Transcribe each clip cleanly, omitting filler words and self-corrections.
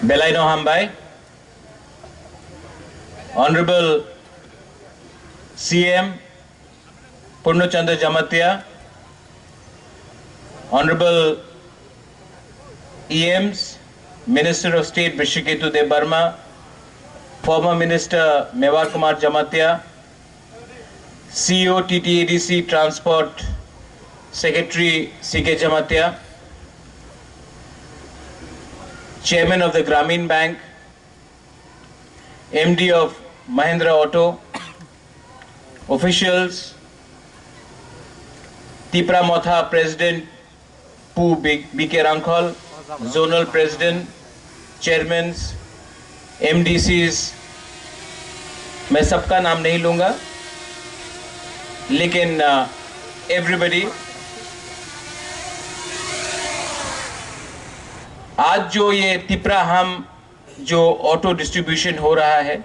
Belaino Hambai, Honorable CM Purnachandra Jamatia, Honorable EMs, Minister of State Vishiketu De Burma, former Minister Mewar Kumar Jamatia, CEO TTADC Transport Secretary CK Jamatia, Chairman of the Grameen Bank, MD of Mahindra Auto, officials, Tipra Motha President Pu BK Rangkhol, Zonal President, Chairmen, MDCs, मैं सबका नाम नहीं लूँगा, लेकिन everybody, आज जो ये तिपरा हम जो ऑटो डिस्ट्रीब्यूशन हो रहा है,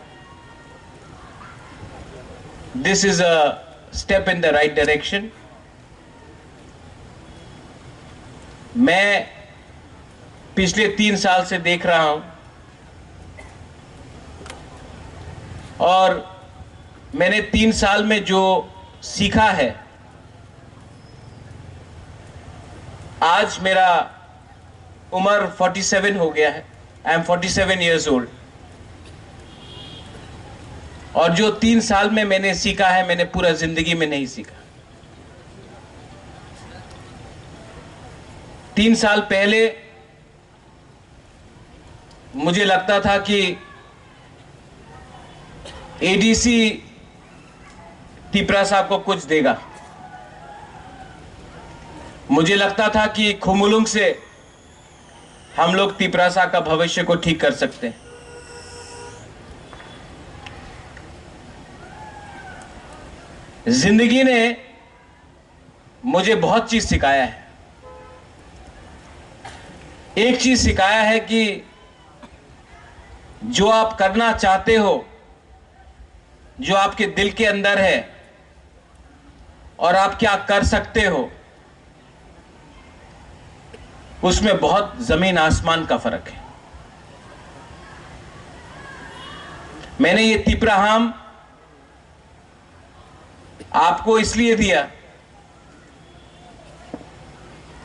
this is a step in the right direction. मैं पिछले 3 साल से देख रहा हूं और मैंने 3 साल में जो सीखा है, आज मेरा उम्र 47 हो गया है. I am 47 years old. और जो 3 साल में मैंने सीखा है, मैंने पूरा जिंदगी में नहीं सीखा. 3 साल पहले मुझे लगता था कि एडीसी तिपरा साहब को कुछ देगा. मुझे लगता था कि खुमुलुंग से हम लोग तिपरा साहब का भविष्य को ठीक कर सकते हैं. जिंदगी ने मुझे बहुत चीज सिखाया है. एक चीज सिखाया है कि जो आप करना चाहते हो, जो आपके दिल के अंदर है और आप क्या कर सकते हो, उसमें बहुत जमीन आसमान का फर्क है. मैंने ये तिपराहाम आपको इसलिए दिया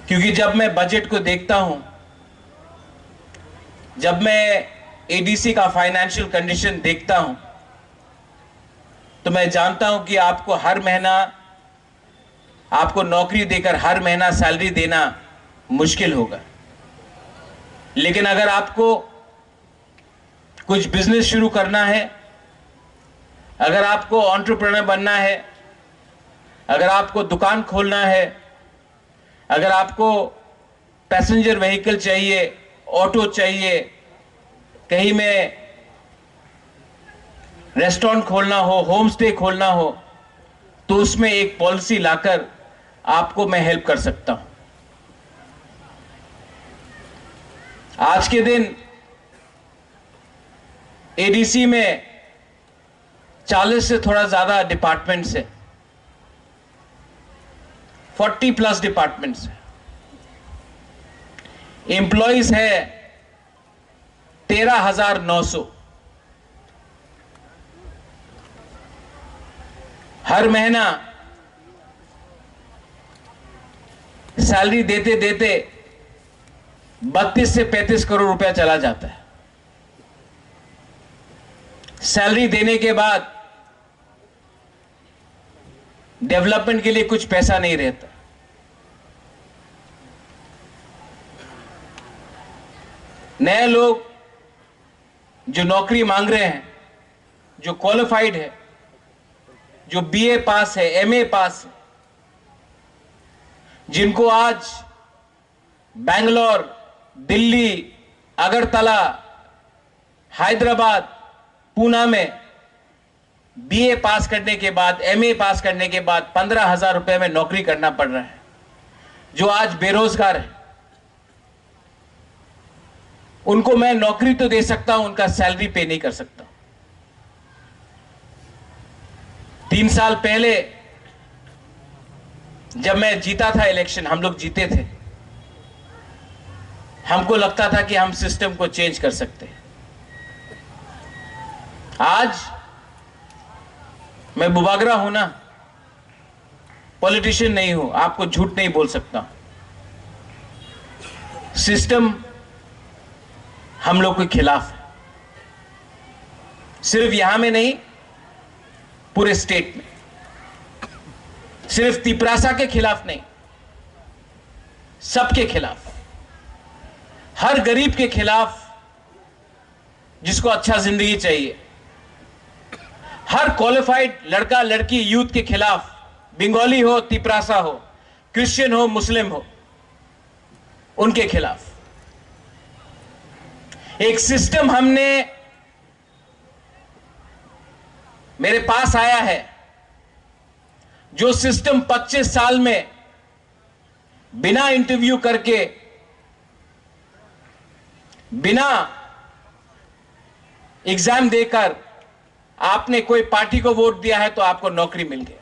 क्योंकि जब मैं बजट को देखता हूं, जब मैं एडीसी का फाइनेंशियल कंडीशन देखता हूं, तो मैं जानता हूं कि आपको हर महीना, आपको नौकरी देकर हर महीना सैलरी देना मुश्किल होगा. लेकिन अगर आपको कुछ बिजनेस शुरू करना है, अगर आपको एंटरप्रेन्योर बनना है, अगर आपको दुकान खोलना है, अगर आपको पैसेंजर व्हीकल चाहिए, ऑटो चाहिए, कहीं में रेस्टोरेंट खोलना हो, होम स्टे खोलना हो, तो उसमें एक पॉलिसी लाकर आपको मैं हेल्प कर सकता हूं. आज के दिन एडीसी में 40 से थोड़ा ज्यादा डिपार्टमेंट्स है, 40+ डिपार्टमेंट्स है. एम्प्लॉइज है 13,900. हर महीना सैलरी देते देते 32 से 35 करोड़ रुपया चला जाता है. सैलरी देने के बाद डेवलपमेंट के लिए कुछ पैसा नहीं रहता. नए लोग जो नौकरी मांग रहे हैं, जो क्वालिफाइड है, जो बीए पास है, एमए पास है, जिनको आज बेंगलोर, दिल्ली, अगरतला, हैदराबाद, पूना में बीए पास करने के बाद, एमए पास करने के बाद 15,000 रुपए में नौकरी करना पड़ रहा है, जो आज बेरोजगार है, उनको मैं नौकरी तो दे सकता हूं, उनका सैलरी पे नहीं कर सकता. 3 साल पहले जब मैं जीता था इलेक्शन, हम लोग जीते थे, हमको लगता था कि हम सिस्टम को चेंज कर सकते हैं। आज मैं बुबागरा हूं ना, पॉलिटिशियन नहीं हूं, आपको झूठ नहीं बोल सकता। सिस्टम हम लोग के खिलाफ है, सिर्फ यहां में नहीं, पूरे स्टेट में। सिर्फ तिपरासा के खिलाफ नहीं, सबके खिलाफ, हर गरीब के खिलाफ जिसको अच्छा जिंदगी चाहिए, हर क्वालिफाइड लड़का लड़की यूथ के खिलाफ, बंगाली हो, तिपरासा हो, क्रिश्चियन हो, मुस्लिम हो, उनके खिलाफ एक सिस्टम हमने मेरे पास आया है, जो सिस्टम 25 साल में बिना इंटरव्यू करके, बिना एग्जाम देकर आपने कोई पार्टी को वोट दिया है तो आपको नौकरी मिल गया।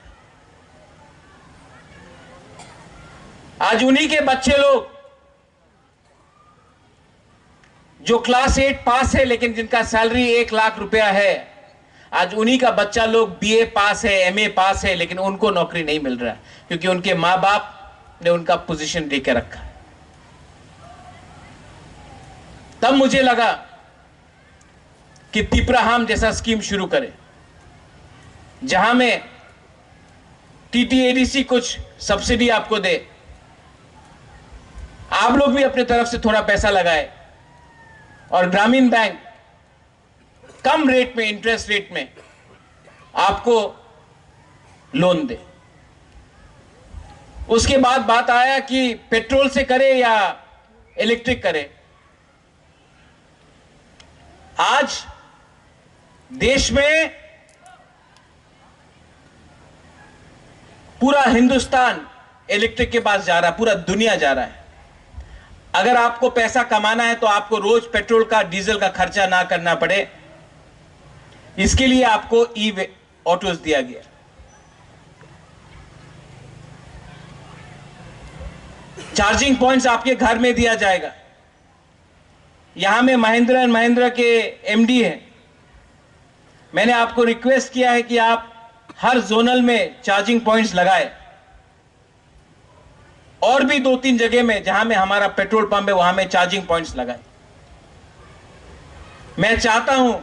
आज उन्हीं के बच्चे लोग जो क्लास 8 पास है लेकिन जिनका सैलरी 1 लाख रुपया है, आज उन्हीं का बच्चा लोग बीए पास है, एमए पास है, लेकिन उनको नौकरी नहीं मिल रहा है क्योंकि उनके मां बाप ने उनका पोजीशन देके रखा है। तब मुझे लगा कि तिपराहाम जैसा स्कीम शुरू करें, जहां में टीटीएडीसी कुछ सब्सिडी आपको दे, आप लोग भी अपने तरफ से थोड़ा पैसा लगाए और ग्रामीण बैंक कम रेट में, इंटरेस्ट रेट में आपको लोन दे। उसके बाद बात आया कि पेट्रोल से करे या इलेक्ट्रिक करे। आज देश में पूरा हिंदुस्तान इलेक्ट्रिक के पास जा रहा है, पूरा दुनिया जा रहा है। अगर आपको पैसा कमाना है तो आपको रोज पेट्रोल का, डीजल का खर्चा ना करना पड़े, इसके लिए आपको ई ऑटोज दिया गया। चार्जिंग पॉइंट्स आपके घर में दिया जाएगा। यहां में महिंद्रा एंड महिंद्रा के एमडी हैं, मैंने आपको रिक्वेस्ट किया है कि आप हर जोनल में चार्जिंग पॉइंट्स लगाए, और भी 2-3 जगह में जहां में हमारा पेट्रोल पंप है वहां में चार्जिंग पॉइंट्स लगाए। मैं चाहता हूं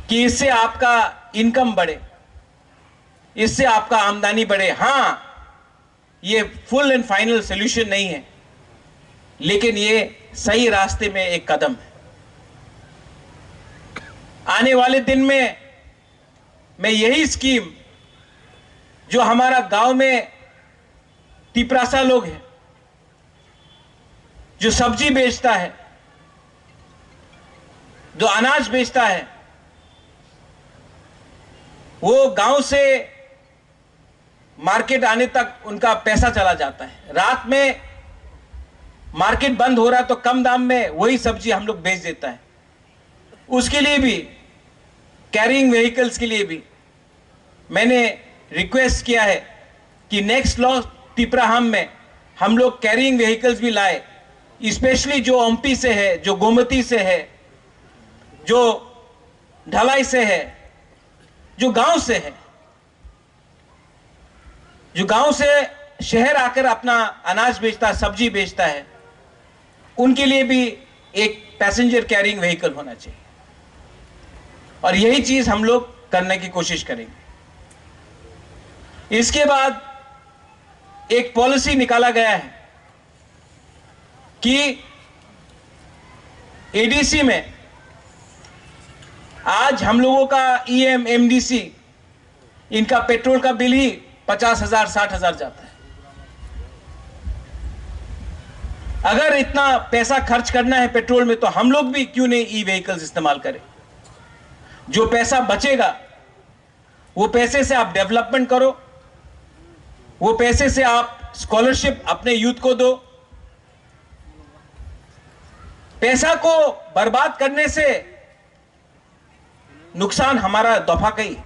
कि इससे आपका इनकम बढ़े, इससे आपका आमदनी बढ़े। हां, ये फुल एंड फाइनल सॉल्यूशन नहीं है, लेकिन ये सही रास्ते में एक कदम है। आने वाले दिन में मैं यही स्कीम, जो हमारा गांव में तिपरासा लोग हैं, जो सब्जी बेचता है, जो अनाज बेचता है, वो गांव से मार्केट आने तक उनका पैसा चला जाता है। रात में मार्केट बंद हो रहा है तो कम दाम में वही सब्जी हम लोग बेच देता है। उसके लिए भी, कैरिंग व्हीकल्स के लिए भी मैंने रिक्वेस्ट किया है कि नेक्स्ट लॉ तिपराहाम में हम लोग कैरिंग व्हीकल्स भी लाए, स्पेशली जो एमपी से है, जो गोमती से है, जो ढलाई से है, जो गांव से है, जो गांव से शहर आकर अपना अनाज बेचता है, सब्जी बेचता है, उनके लिए भी एक पैसेंजर कैरिंग व्हीकल होना चाहिए। और यही चीज हम लोग करने की कोशिश करेंगे। इसके बाद एक पॉलिसी निकाला गया है कि एडीसी में आज हम लोगों का ईएम, एमडीसी, इनका पेट्रोल का बिल ही 50,000, 60,000 जाता है। अगर इतना पैसा खर्च करना है पेट्रोल में तो हम लोग भी क्यों नहीं ई व्हीकल्स इस्तेमाल करें। जो पैसा बचेगा वो पैसे से आप डेवलपमेंट करो, वो पैसे से आप स्कॉलरशिप अपने यूथ को दो। पैसा को बर्बाद करने से नुकसान हमारा दफा कई।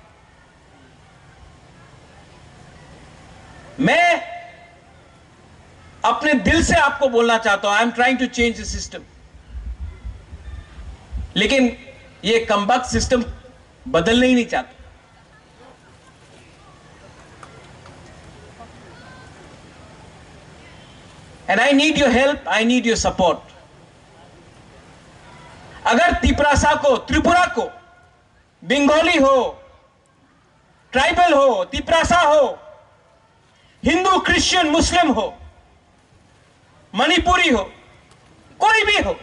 मैं अपने दिल से आपको बोलना चाहता हूं, I am trying to change the system. लेकिन ये कमबख्त सिस्टम बदलना ही नहीं चाहता। And I need your help, I need your support. अगर तिपरासा को, त्रिपुरा को, बंगाली हो, ट्राइबल हो, तिपरासा हो, हिंदू, क्रिश्चियन, मुस्लिम हो, मणिपुरी हो, कोई भी हो,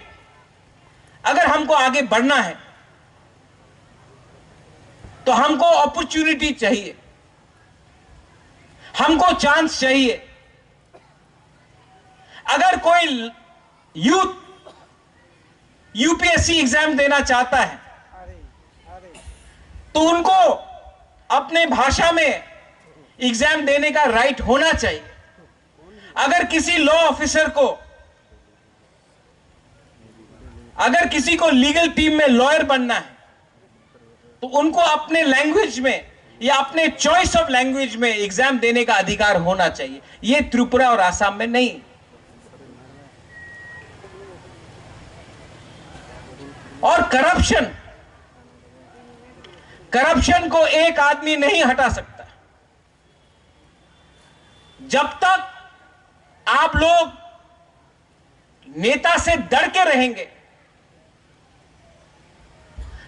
अगर हमको आगे बढ़ना है तो हमको अपॉर्चुनिटी चाहिए, हमको चांस चाहिए। अगर कोई यूथ यूपीएससी एग्जाम देना चाहता है तो उनको अपने भाषा में एग्जाम देने का राइट होना चाहिए। अगर किसी लॉ ऑफिसर को, अगर किसी को लीगल टीम में लॉयर बनना है तो उनको अपने लैंग्वेज में या अपने चॉइस ऑफ लैंग्वेज में एग्जाम देने का अधिकार होना चाहिए। यह त्रिपुरा और आसाम में नहीं। और करप्शन को एक आदमी नहीं हटा सकता। जब तक आप लोग नेता से डर के रहेंगे,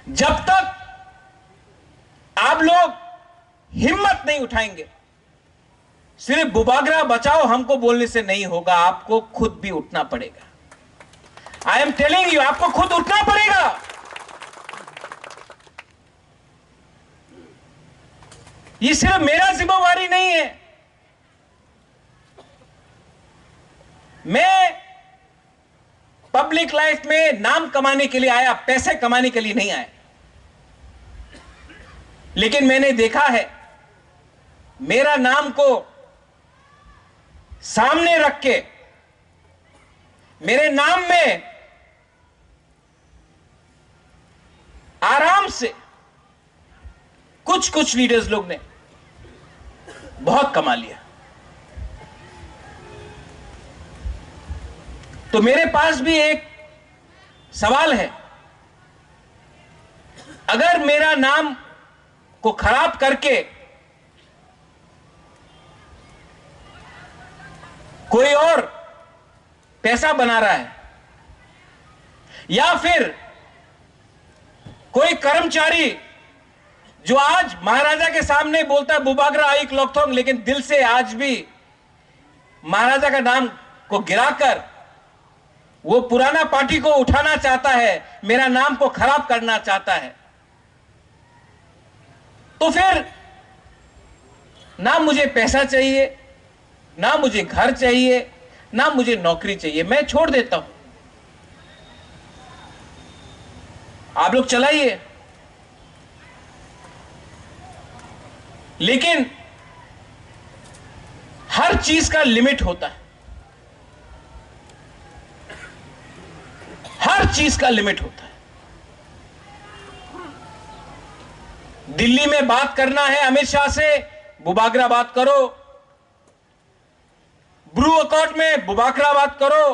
जब तक आप लोग हिम्मत नहीं उठाएंगे, सिर्फ बुबागरा बचाओ हमको बोलने से नहीं होगा, आपको खुद भी उठना पड़ेगा। आई एम टेलिंग यू, आपको खुद उठना पड़ेगा। ये सिर्फ मेरा जिम्मेवारी नहीं है। मैं पब्लिक लाइफ में नाम कमाने के लिए आया, पैसे कमाने के लिए नहीं आया। लेकिन मैंने देखा है, मेरा नाम को सामने रख के, मेरे नाम में आराम से कुछ लीडर्स लोग ने बहुत कमा लिया। तो मेरे पास भी एक सवाल है, अगर मेरा नाम को खराब करके कोई और पैसा बना रहा है, या फिर कोई कर्मचारी जो आज महाराजा के सामने बोलता है बुबागरा आइक लोकथोंग, लेकिन दिल से आज भी महाराजा का नाम को गिराकर वो पुराना पार्टी को उठाना चाहता है, मेरा नाम को खराब करना चाहता है, तो फिर ना मुझे पैसा चाहिए, ना मुझे घर चाहिए, ना मुझे नौकरी चाहिए, मैं छोड़ देता हूं। आप लोग चलाइए। लेकिन हर चीज का लिमिट होता है, हर चीज का लिमिट होता है। दिल्ली में बात करना है अमित शाह से, बुबागरा बात करो। ब्रू अकॉर्ड में बुबागरा बात करो।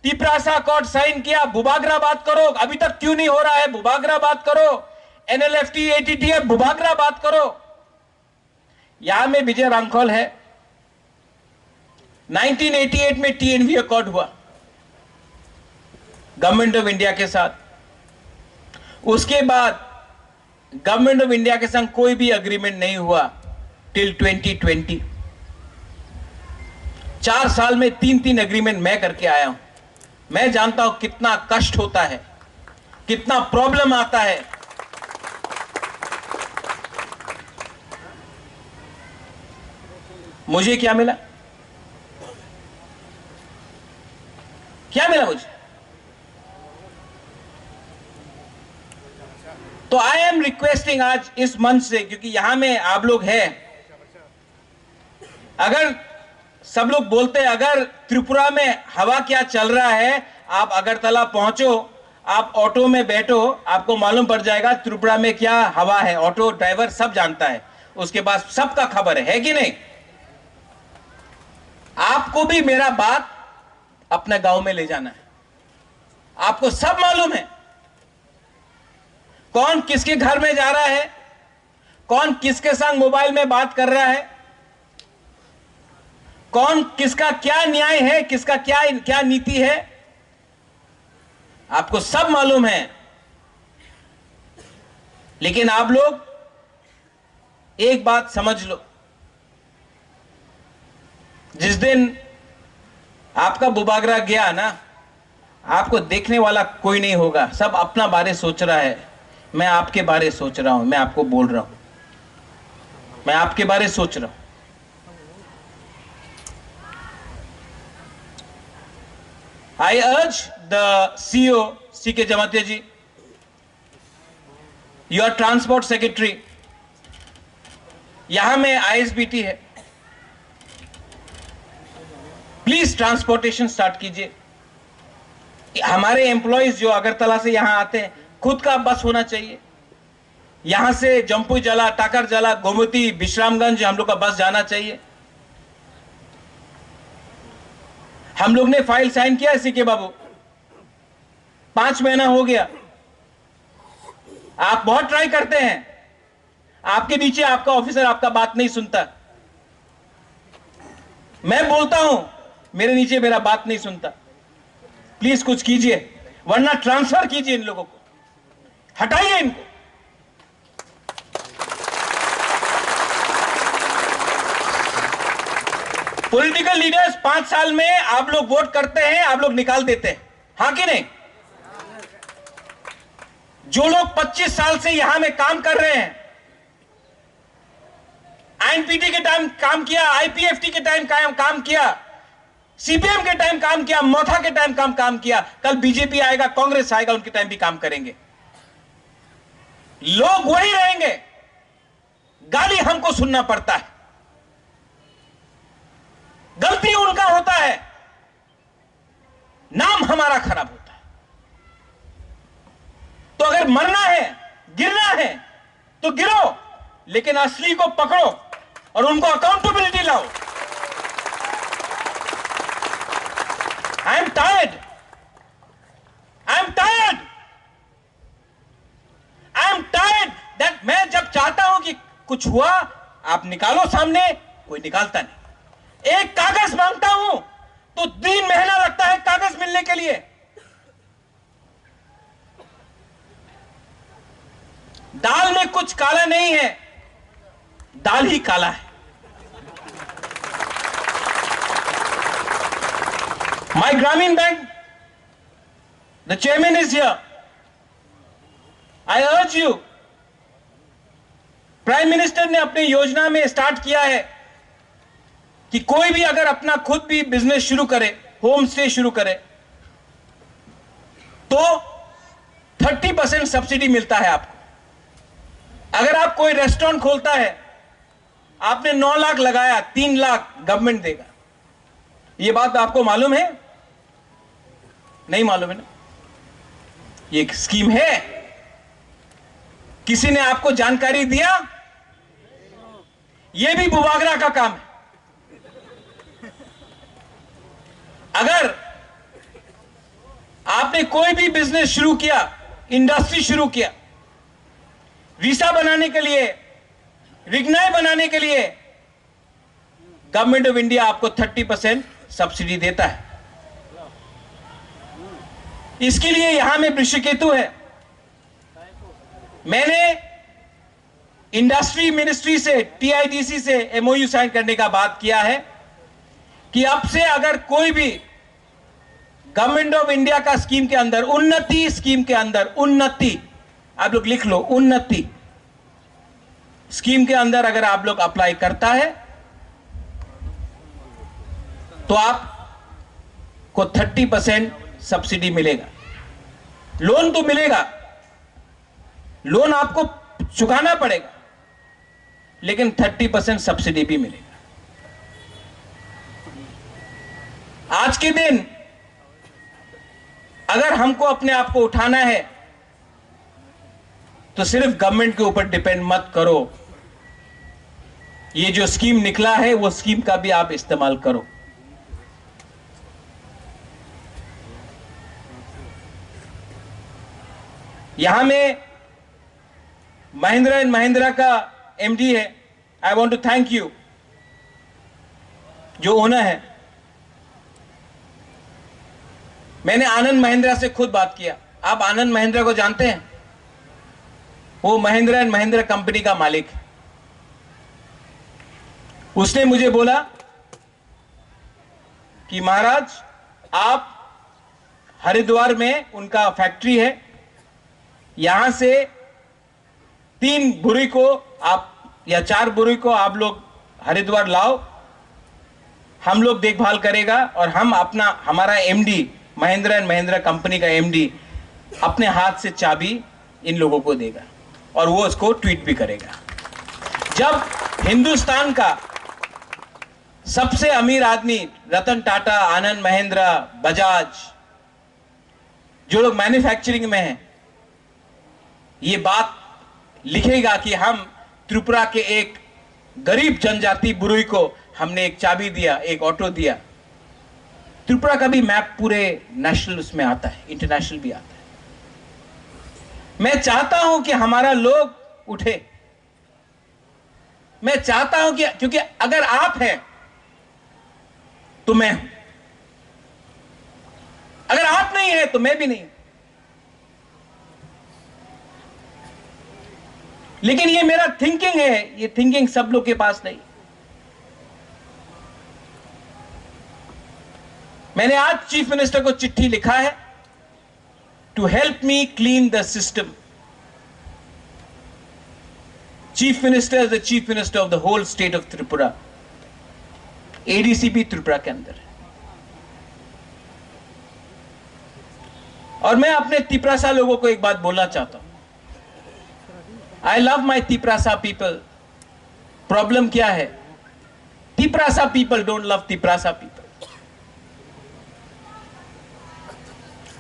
तिपरासा अकॉर्ड साइन किया, बुबागरा बात करो। अभी तक क्यों नहीं हो रहा है, बुबागरा बात करो। एनएलएफटी, एटीटीएफ, बुबागरा बात करो। यहां में विजय रांखोल है। 1988 में टीएनवी अकॉर्ड हुआ गवर्नमेंट ऑफ इंडिया के साथ। उसके बाद गवर्नमेंट ऑफ इंडिया के संग कोई भी एग्रीमेंट नहीं हुआ टिल 2020। 4 साल में 3 एग्रीमेंट मैं करके आया हूं। मैं जानता हूं कितना कष्ट होता है, कितना प्रॉब्लम आता है। मुझे क्या मिला, क्या मिला मुझे? तो आई एम रिक्वेस्टिंग आज इस मंच से, क्योंकि यहां में आप लोग हैं, अगर सब लोग बोलते हैं अगर त्रिपुरा में हवा क्या चल रहा है, आप अगरतला पहुंचो, आप ऑटो में बैठो, आपको मालूम पड़ जाएगा त्रिपुरा में क्या हवा है। ऑटो ड्राइवर सब जानता है, उसके पास सबका खबर है कि नहीं? आपको भी मेरा बात अपने गांव में ले जाना है। आपको सब मालूम है कौन किसके घर में जा रहा है, कौन किसके संग मोबाइल में बात कर रहा है, कौन किसका क्या न्याय है, किसका क्या क्या नीति है, आपको सब मालूम है। लेकिन आप लोग एक बात समझ लो, जिस दिन आपका बुबागरा गया ना, आपको देखने वाला कोई नहीं होगा। सब अपना बारे सोच रहा है। मैं आपके बारे सोच रहा हूं, मैं आपको बोल रहा हूं, मैं आपके बारे सोच रहा हूं। I urge the CEO C.K. Jamatia ji, your transport secretary, यहां में ISBT है, प्लीज ट्रांसपोर्टेशन स्टार्ट कीजिए। हमारे एम्प्लॉइज जो अगरतला से यहां आते हैं, खुद का बस होना चाहिए। यहां से जम्पू जला, टाकर जला, गोमती, विश्रामगंज हम लोग का बस जाना चाहिए। हम लोग ने फाइल साइन किया है सीके बाबू, 5 महीना हो गया। आप बहुत ट्राई करते हैं, आपके नीचे आपका ऑफिसर आपका बात नहीं सुनता। मैं बोलता हूं, मेरे नीचे मेरा बात नहीं सुनता। प्लीज कुछ कीजिए, वरना ट्रांसफर कीजिए इन लोगों को, हटाइए इनको। पॉलिटिकल लीडर्स 5 साल में आप लोग वोट करते हैं, आप लोग निकाल देते हैं, हां कि नहीं? जो लोग 25 साल से यहां में काम कर रहे हैं, आईएनपीटी के टाइम काम किया, आईपीएफटी के टाइम काम किया, सीपीएम के टाइम काम किया, मोथा के टाइम काम किया, कल बीजेपी आएगा, कांग्रेस आएगा, उनके टाइम भी काम करेंगे। लोग वही रहेंगे, गाली हमको सुनना पड़ता है, गलती उनका होता है, नाम हमारा खराब होता है। तो अगर मरना है, गिरना है तो गिरो, लेकिन असली को पकड़ो और उनको अकाउंटेबिलिटी लाओ। I am tired, I am tired, I am tired that मैं जब चाहता हूं कि कुछ हुआ, आप निकालो सामने, कोई निकालता नहीं। एक कागज मांगता हूं तो 3 महीना लगता है कागज मिलने के लिए। दाल में कुछ काला नहीं है, दाल ही काला है। My Grameen Bank, the chairman is here. I urge you, prime minister ने अपनी योजना में स्टार्ट किया है कि कोई भी अगर अपना खुद भी बिजनेस शुरू करे, होम स्टे शुरू करे, तो 30% सब्सिडी मिलता है आपको। अगर आप कोई रेस्टोरेंट खोलता है, आपने 9 लाख लगाया, 3 लाख गवर्नमेंट देगा। यह बात आपको मालूम है? नहीं मालूम है ना? ये एक स्कीम है, किसी ने आपको जानकारी दिया? यह भी बुबागरा का काम है। अगर आपने कोई भी बिजनेस शुरू किया, इंडस्ट्री शुरू किया, वीसा बनाने के लिए, रिग्नाई बनाने के लिए गवर्नमेंट ऑफ इंडिया आपको 30% सब्सिडी देता है। इसके लिए यहां में वृषकेतु है। मैंने इंडस्ट्री मिनिस्ट्री से, टीआईडीसी से एमओयू साइन करने का बात किया है कि अब से अगर कोई भी गवर्नमेंट ऑफ इंडिया का स्कीम के अंदर, उन्नति स्कीम के अंदर, उन्नति आप लोग लिख लो, उन्नति स्कीम के अंदर अगर आप लोग अप्लाई करता है तो आपको 30% सब्सिडी मिलेगा। लोन तो मिलेगा, लोन आपको चुकाना पड़ेगा, लेकिन 30% सब्सिडी भी मिलेगा। आज के दिन अगर हमको अपने आप को उठाना है तो सिर्फ गवर्नमेंट के ऊपर डिपेंड मत करो। ये जो स्कीम निकला है वो स्कीम का भी आप इस्तेमाल करो। यहां में महिंद्रा एंड महिंद्रा का एमडी है, I want to thank you, जो ओनर है। मैंने आनंद महिंद्रा से खुद बात किया। आप आनंद महिंद्रा को जानते हैं? वो महिंद्रा एंड महिंद्रा कंपनी का मालिक है। उसने मुझे बोला कि महाराज, आप हरिद्वार में उनका फैक्ट्री है, यहां से 3 बुरी को आप या 4 बुरी को आप लोग हरिद्वार लाओ, हम लोग देखभाल करेगा और हम हमारा MD, Mahindra and Mahindra company का एमडी अपने हाथ से चाबी इन लोगों को देगा और वो उसको ट्वीट भी करेगा। जब हिंदुस्तान का सबसे अमीर आदमी रतन टाटा, आनंद महिंद्रा, बजाज, जो लोग मैन्युफैक्चरिंग में हैं, ये बात लिखेगा कि हम त्रिपुरा के एक गरीब जनजाति बुरुई को हमने एक चाबी दिया, एक ऑटो दिया। त्रिपुरा का भी मैप पूरे नेशनल उसमें आता है, इंटरनेशनल भी आता है। मैं चाहता हूं कि हमारा लोग उठे। मैं चाहता हूं कि, क्योंकि अगर आप हैं तो मैं हूं, अगर आप नहीं है तो मैं भी नहीं। लेकिन ये मेरा थिंकिंग है, ये थिंकिंग सब लोग के पास नहीं। मैंने आज चीफ मिनिस्टर को चिट्ठी लिखा है to help me clean the system. Chief minister is the chief minister of the whole state of Tripura. ADCP Tripura के अंदर है। और मैं अपने तिपरासा लोगों को एक बात बोलना चाहता हूं। I love my Tiprasa people. Problem क्या है? Tiprasa people don't love Tiprasa people.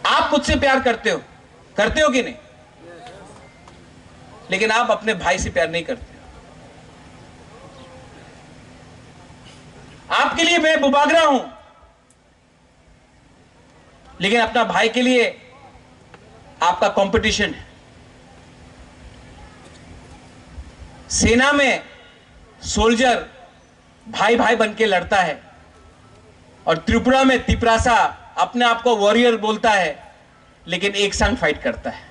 आप मुझसे प्यार करते हो कि नहीं? लेकिन आप अपने भाई से प्यार नहीं करते। आपके लिए मैं बुबागरा हूं, लेकिन अपना भाई के लिए आपका कंपटीशन है। सेना में सोल्जर भाई भाई बन के लड़ता है और त्रिपुरा में तिपरासा अपने आप को वॉरियर बोलता है, लेकिन एक संग फाइट करता है।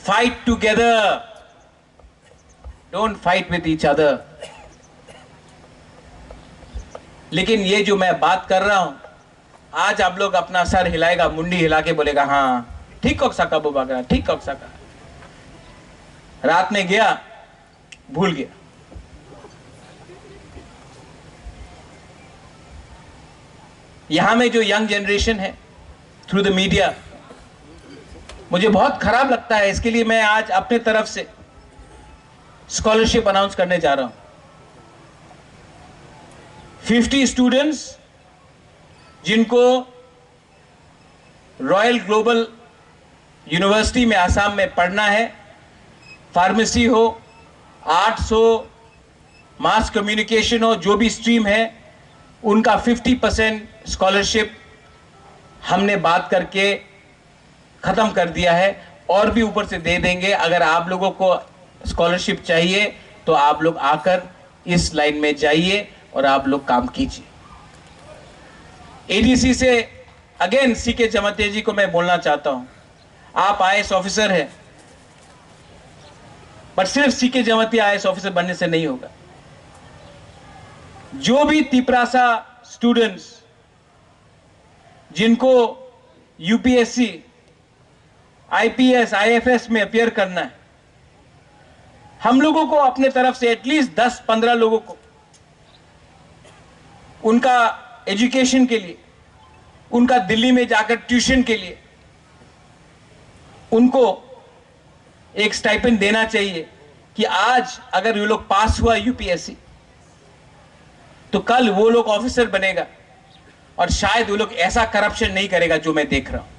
Fight together, don't fight with each other. लेकिन ये जो मैं बात कर रहा हूं, आज आप लोग अपना सर हिलाएगा, मुंडी हिला के बोलेगा हाँ ठीक कॉक सका बुबागरा, ठीक कॉक सका। रात में गया, भूल गया। यहां में जो यंग जनरेशन है, थ्रू द मीडिया, मुझे बहुत खराब लगता है। इसके लिए मैं आज अपने तरफ से स्कॉलरशिप अनाउंस करने जा रहा हूं। 50 स्टूडेंट्स जिनको रॉयल ग्लोबल यूनिवर्सिटी में आसाम में पढ़ना है, फार्मेसी हो, आर्ट्स हो, मास कम्युनिकेशन हो, जो भी स्ट्रीम है, उनका 50% स्कॉलरशिप हमने बात करके खत्म कर दिया है और भी ऊपर से दे देंगे। अगर आप लोगों को स्कॉलरशिप चाहिए तो आप लोग आकर इस लाइन में जाइए और आप लोग काम कीजिए। एडीसी से अगेन सीके जमातिया जी को मैं बोलना चाहता हूं, आप आईएएस ऑफिसर हैं, पर सिर्फ सीके जमातिया आईएएस ऑफिसर बनने से नहीं होगा। जो भी तिपरासा स्टूडेंट्स जिनको यूपीएससी, आईपीएस, आईएफएस में अपियर करना है, हम लोगों को अपने तरफ से एटलीस्ट 10-15 लोगों को उनका एजुकेशन के लिए, उनका दिल्ली में जाकर ट्यूशन के लिए उनको एक स्टाइपेंड देना चाहिए कि आज अगर ये लोग पास हुआ यूपीएससी तो कल वो लोग ऑफिसर बनेगा और शायद वो लोग ऐसा करप्शन नहीं करेगा जो मैं देख रहा हूं।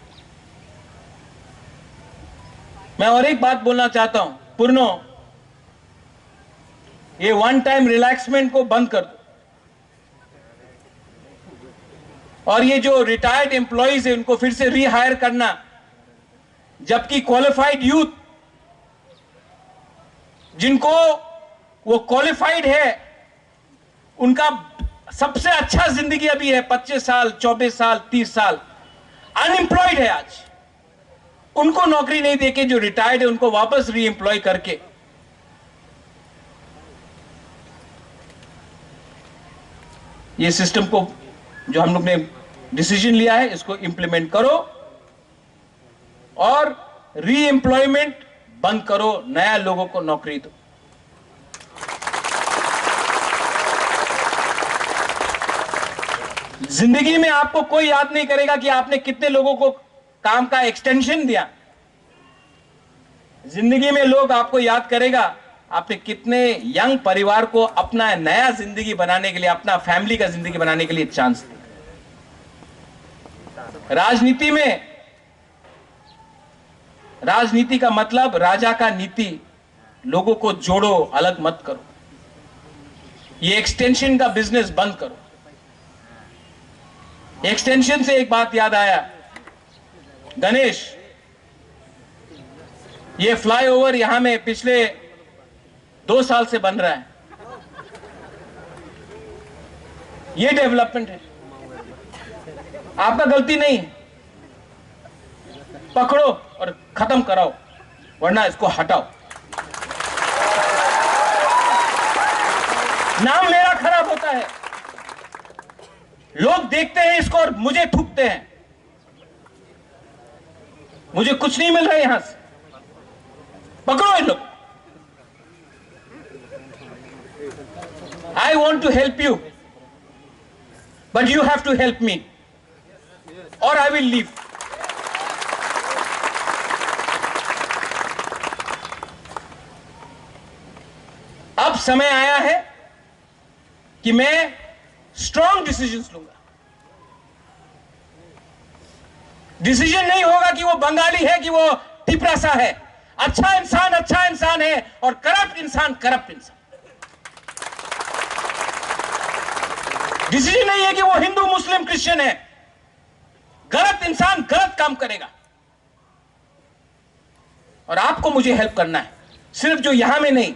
मैं और एक बात बोलना चाहता हूं, पूर्णो, ये वन टाइम रिलैक्समेंट को बंद कर दो। और ये जो रिटायर्ड एम्प्लॉइज है उनको फिर से रीहायर करना, जबकि क्वालिफाइड यूथ जिनको वो क्वालिफाइड है उनका सबसे अच्छा जिंदगी अभी है 25 साल, 24 साल, 30 साल, अनएम्प्लॉयड है आज, उनको नौकरी नहीं देके जो रिटायर्ड है उनको वापस री एम्प्लॉय करके ये सिस्टम को जो हम लोग ने डिसीजन लिया है इसको इंप्लीमेंट करो और री एम्प्लॉयमेंट बंद करो, नया लोगों को नौकरी दो। जिंदगी में आपको कोई याद नहीं करेगा कि आपने कितने लोगों को काम का एक्सटेंशन दिया। जिंदगी में लोग आपको याद करेगा आपने कितने यंग परिवार को अपना नया जिंदगी बनाने के लिए, अपना फैमिली का जिंदगी बनाने के लिए चांस दिया। राजनीति का मतलब राजा का नीति, लोगों को जोड़ो, अलग मत करो। ये एक्सटेंशन का बिजनेस बंद करो। एक्सटेंशन से एक बात याद आया, गणेश, ये फ्लाईओवर यहां में पिछले 2 साल से बन रहा है, ये डेवलपमेंट है, आपका गलती नहीं है। पकड़ो और खत्म कराओ, वरना इसको हटाओ। नाम मेरा खराब होता है, लोग देखते हैं इसको और मुझे थूकते हैं, मुझे कुछ नहीं मिल रहा है यहां से। पकड़ो इन लोग। I want to help you, but you have to help me, or I will leave. अब समय आया है कि मैं स्ट्रॉन्ग डिसीजंस लूंगा। डिसीजन नहीं होगा कि वो बंगाली है कि वो टिपरासा है। अच्छा इंसान है और करप्ट इंसान। डिसीजन नहीं है कि वो हिंदू, मुस्लिम, क्रिश्चियन है। गलत इंसान गलत काम करेगा और आपको मुझे हेल्प करना है, सिर्फ जो यहां में नहीं,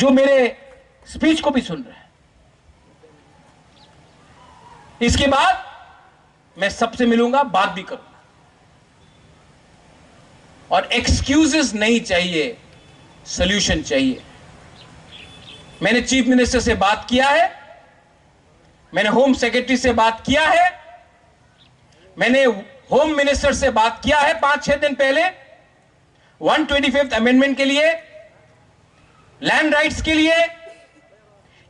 जो मेरे स्पीच को भी सुन रहे हैं। इसके बाद मैं सबसे मिलूंगा, बात भी करूंगा, और एक्सक्यूजेस नहीं चाहिए, सॉल्यूशन चाहिए। मैंने चीफ मिनिस्टर से बात किया है, मैंने होम सेक्रेटरी से बात किया है, मैंने होम मिनिस्टर से बात किया है 5-6 दिन पहले 125th अमेंडमेंट के लिए, लैंड राइट्स के लिए।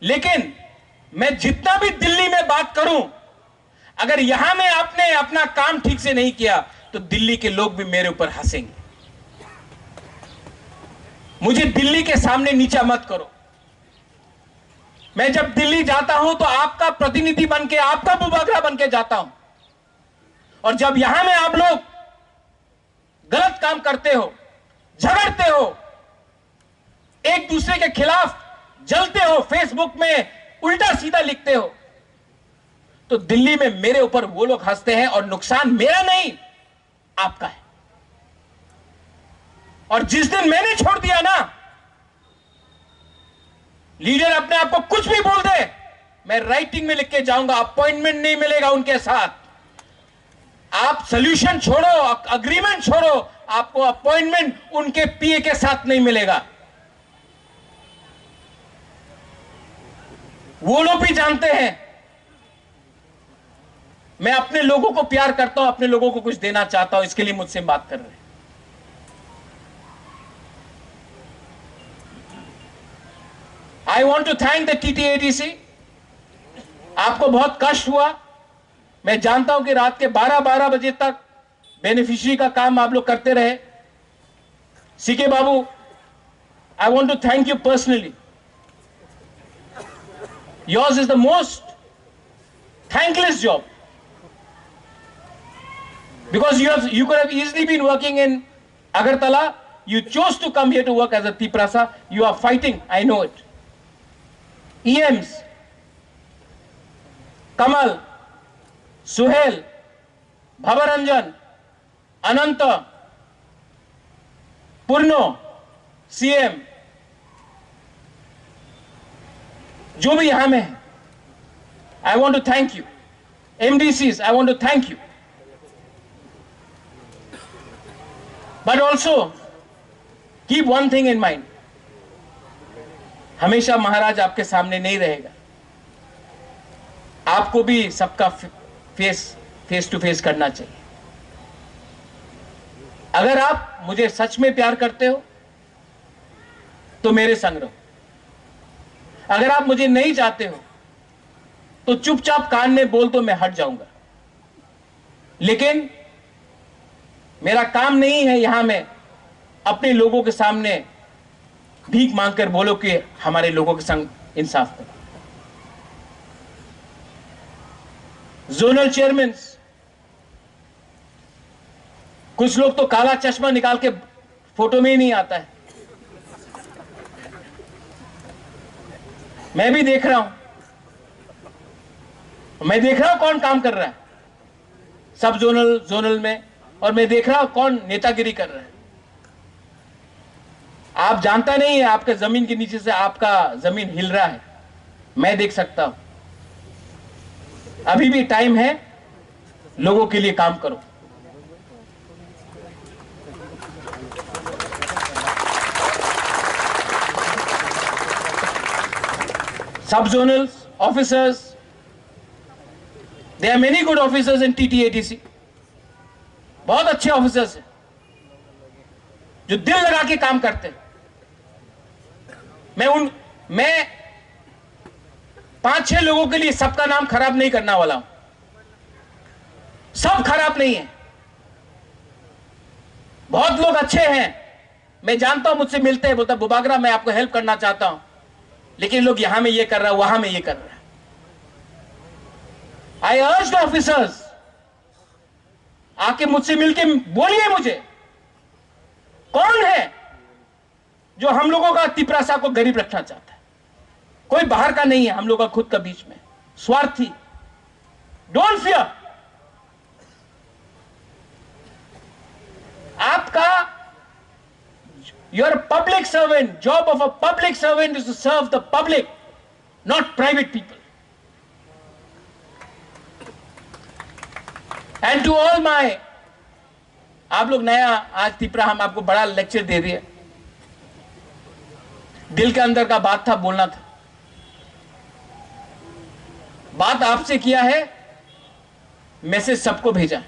लेकिन मैं जितना भी दिल्ली में बात करूं, अगर यहां में आपने अपना काम ठीक से नहीं किया तो दिल्ली के लोग भी मेरे ऊपर हंसेंगे। मुझे दिल्ली के सामने नीचा मत करो। मैं जब दिल्ली जाता हूं तो आपका प्रतिनिधि बनके, आपका बुबागरा बनके जाता हूं, और जब यहां में आप लोग गलत काम करते हो, झगड़ते हो, एक दूसरे के खिलाफ जलते हो, फेसबुक में उल्टा सीधा लिखते हो, तो दिल्ली में मेरे ऊपर वो लोग हंसते हैं और नुकसान मेरा नहीं, आपका है। और जिस दिन मैंने छोड़ दिया ना, लीडर अपने आप को कुछ भी बोल दे, मैं राइटिंग में लिख के जाऊंगा, अपॉइंटमेंट नहीं मिलेगा उनके साथ। आप सॉल्यूशन छोड़ो, अग्रीमेंट छोड़ो, आपको अपॉइंटमेंट उनके पीए के साथ नहीं मिलेगा। वो लोग भी जानते हैं मैं अपने लोगों को प्यार करता हूं, अपने लोगों को कुछ देना चाहता हूं, इसके लिए मुझसे बात कर रहे हैं। I want to thank the TTADC. आपको बहुत कष्ट हुआ, मैं जानता हूं कि रात के 12 बजे तक बेनिफिशियरी का काम आप लोग करते रहे। CK Babu, I want to thank you personally. Yours is the most thankless job, because you could have easily been working in Agartala. You chose to come here to work as a Tiprasa. You are fighting, I know it. EMs, Kamal, Suhel, Bhavranjan, Anant, Purno, CM, जो भी यहां में है, I want to thank you. MDCs, I want to thank you. But also, keep one thing in mind. हमेशा महाराज आपके सामने नहीं रहेगा. आपको भी सबका फेस टू फेस करना चाहिए. अगर आप मुझे सच में प्यार करते हो तो मेरे संग रहो. अगर आप मुझे नहीं चाहते हो तो चुपचाप कान में बोल दो, मैं हट जाऊंगा. लेकिन मेरा काम नहीं है यहां में अपने लोगों के सामने भीख मांगकर बोलो कि हमारे लोगों के संग इंसाफ करो. जोनल चेयरमैन, कुछ लोग तो काला चश्मा निकाल के फोटो में ही नहीं आता है. मैं भी देख रहा हूं, मैं देख रहा हूं कौन काम कर रहा है सब जोनल में, और मैं देख रहा हूं कौन नेतागिरी कर रहा है. आप जानता नहीं है आपके जमीन के नीचे से आपका जमीन हिल रहा है. मैं देख सकता हूं. अभी भी टाइम है, लोगों के लिए काम करो. सब zonal officers, there are many good officers in TTADC. बहुत अच्छे ऑफिसर्स हैं जो दिल लगा के काम करते हैं. मैं 5-6 लोगों के लिए सबका नाम खराब नहीं करने वाला हूं. सब खराब नहीं है, बहुत लोग अच्छे हैं. मैं जानता हूं, मुझसे मिलते हैं, बोलता बुबागरा मैं आपको हेल्प करना चाहता हूं, लेकिन लोग यहां में ये कर रहा है, वहां में ये कर रहा है. I urge the officers, आके मुझसे मिलके बोलिए मुझे कौन है जो हम लोगों का तिपरासा को गरीब रखना चाहता है. कोई बाहर का नहीं है, हम लोग का खुद का बीच में स्वार्थी. Don't fear. आपका your public servant, job of a public servant is to serve the public, not private people. And to all my, आप लोग नया आज तिपरा हम आपको बड़ा लेक्चर दे दिए. दिल के अंदर का बात था, बोलना था. बात आपसे किया है, मैसेज सबको भेजा.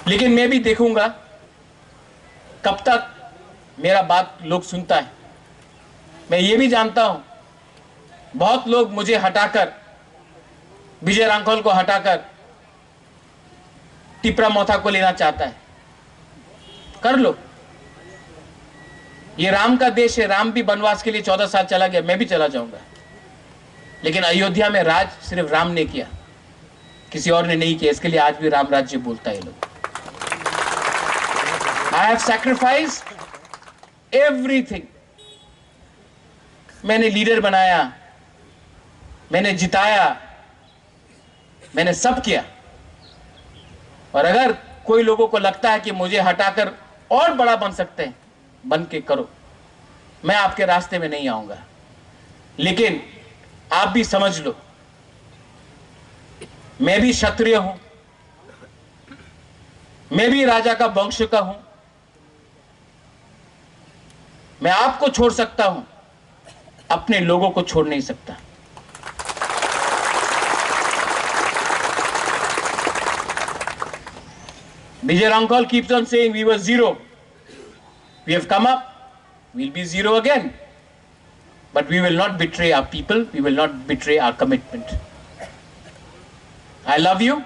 लेकिन मैं भी देखूंगा कब तक मेरा बात लोग सुनता है. मैं ये भी जानता हूं बहुत लोग मुझे हटाकर, विजय रांखोल को हटाकर टिपरा मोथा को लेना चाहता है. कर लो, ये राम का देश है. राम भी वनवास के लिए 14 साल चला गया, मैं भी चला जाऊंगा. लेकिन अयोध्या में राज सिर्फ राम ने किया, किसी और ने नहीं किया. इसके लिए आज भी राम राज्य बोलता है लोग. I have sacrificed everything. मैंने लीडर बनाया, मैंने जिताया, मैंने सब किया. और अगर कोई लोगों को लगता है कि मुझे हटाकर और बड़ा बन सकते हैं, बन के करो. मैं आपके रास्ते में नहीं आऊंगा. लेकिन आप भी समझ लो, मैं भी क्षत्रिय हूं, मैं भी राजा का वंश का हूं. मैं आपको छोड़ सकता हूं, अपने लोगों को छोड़ नहीं सकता. Vijay Rankol keeps on saying we were zero. We have come up, we'll be zero again. But we will not betray our people, we will not betray our commitment. I love you.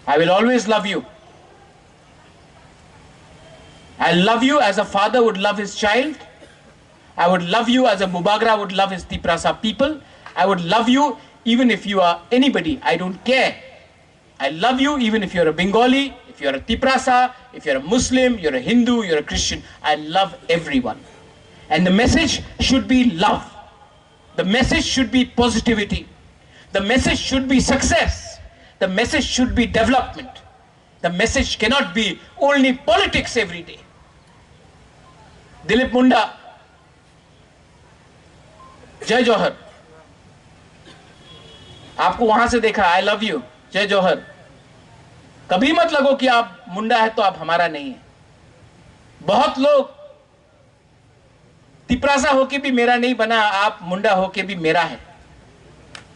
I will always love you. I love you as a father would love his child. I would love you as a Bubagra would love his Tiprasa people. I would love you even if you are anybody. I don't care. I love you even if you're a Bengali, if you're a Tiprasa, if you're a Muslim, you're a Hindu, you're a Christian. I love everyone. And the message should be love. The message should be positivity. The message should be success. The message should be development. The message cannot be only politics every day. Dilip मुंडा, जय जौहर, आपको वहां से देखा, I love you, जय जौहर। कभी मत लगो कि आप मुंडा है तो आप हमारा नहीं है। बहुत लोग तिपरासा होके भी मेरा नहीं बना, आप मुंडा होके भी मेरा है।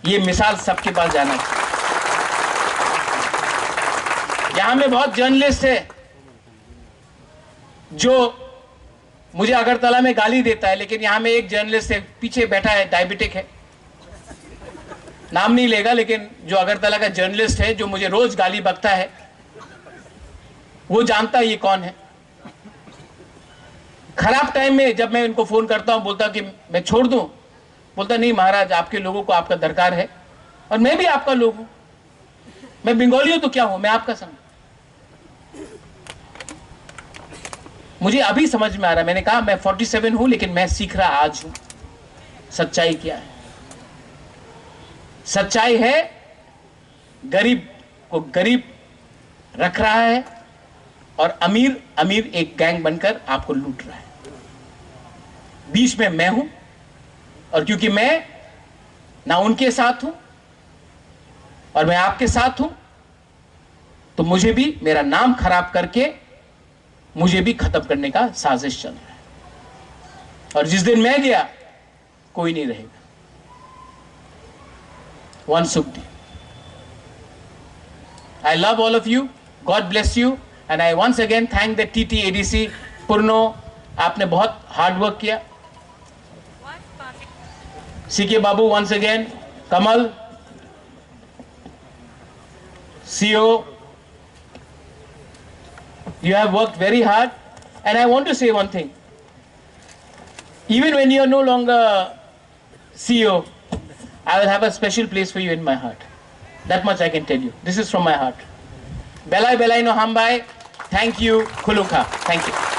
ये मिसाल सबके पास जाना चाहिए। यहां में बहुत जर्नलिस्ट है जो मुझे अगरतला में गाली देता है, लेकिन यहां में एक जर्नलिस्ट है, पीछे बैठा है, डायबिटिक है, नाम नहीं लेगा, लेकिन जो अगरतला का जर्नलिस्ट है जो मुझे रोज गाली बकता है, वो जानता है ये कौन है। खराब टाइम में जब मैं इनको फोन करता हूं, बोलता कि मैं छोड़ दूं, बोलता नहीं महाराज, आपके लोगों को आपका दरकार है और मैं भी आपका लोग हूं। मैं बंगाली हूं तो क्या हूं, मैं आपका संग। मुझे अभी समझ में आ रहा है, मैंने कहा मैं 47 हूं, लेकिन मैं सीख रहा आज हूं सच्चाई क्या है। सच्चाई है गरीब को गरीब रख रहा है और अमीर अमीर एक गैंग बनकर आपको लूट रहा है। बीच में मैं हूं, और क्योंकि मैं ना उनके साथ हूं और मैं आपके साथ हूं, तो मुझे भी मेरा नाम खराब करके मुझे भी खत्म करने का साजिश चल रहा है। और जिस दिन मैं गया कोई नहीं रहेगा। One Sukhdev. I love all of you. God bless you. And I once again thank the TTADC. Purno, आपने बहुत हार्ड वर्क किया। CK Babu once again. Kamal, CEO, you have worked very hard. And I want to say one thing. Even when you are no longer CEO, I will have a special place for you in my heart. That much I can tell you. This is from my heart. Belai Belai no Hambai. Thank you, Khuluka. Thank you.